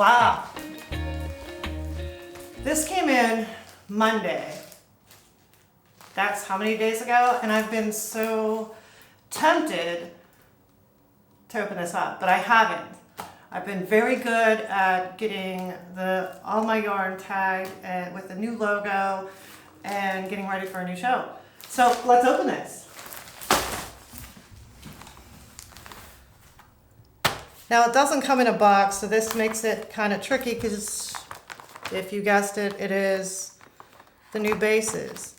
Wow. This came in Monday. That's how many days ago? And I've been so tempted to open this up, but I haven't. I've been very good at getting all my yarn tagged and with the new logo and getting ready for a new show. So let's open this. Now it doesn't come in a box, so this makes it kind of tricky because if you guessed it, it is the new bases.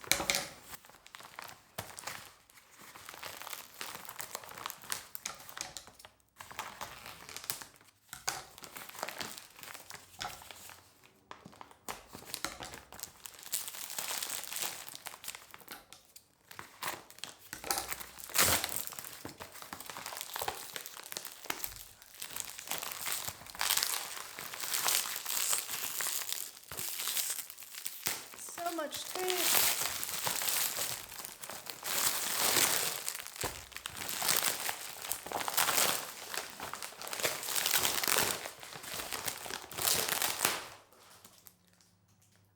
So much tape.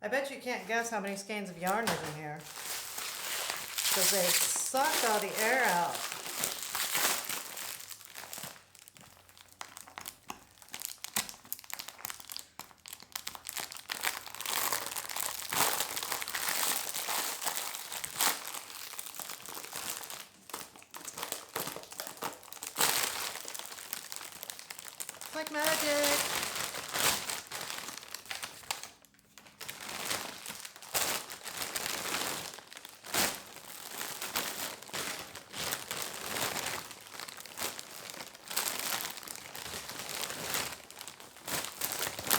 I bet you can't guess how many skeins of yarn is in here, because they sucked all the air out. Like magic.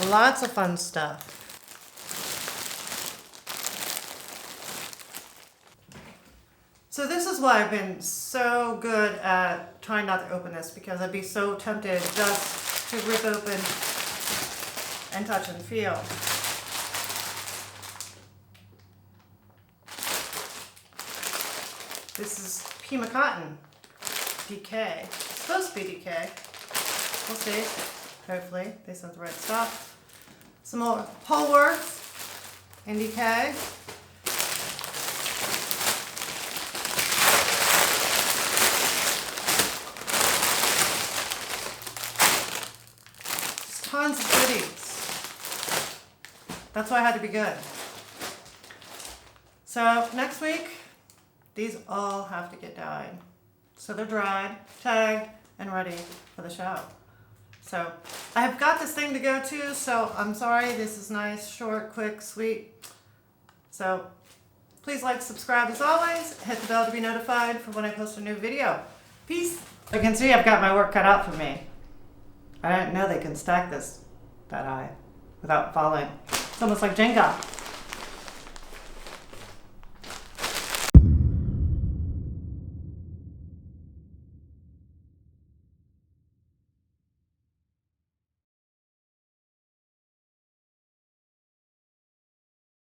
Lots of fun stuff. So this is why I've been so good at trying not to open this, because I'd be so tempted just to rip open and touch and feel. This is Pima Cotton DK. It's supposed to be DK. We'll see. Hopefully they sent the right stuff. Some more Polworth and DK. Tons of goodies. That's why I had to be good. So next week, these all have to get dyed. So they're dried, tagged, and ready for the show. So I have got this thing to go to, so I'm sorry. This is nice, short, quick, sweet. So please like, subscribe as always. Hit the bell to be notified for when I post a new video. Peace. You can see I've got my work cut out for me. I didn't know they can stack this that high without falling. It's almost like Jenga.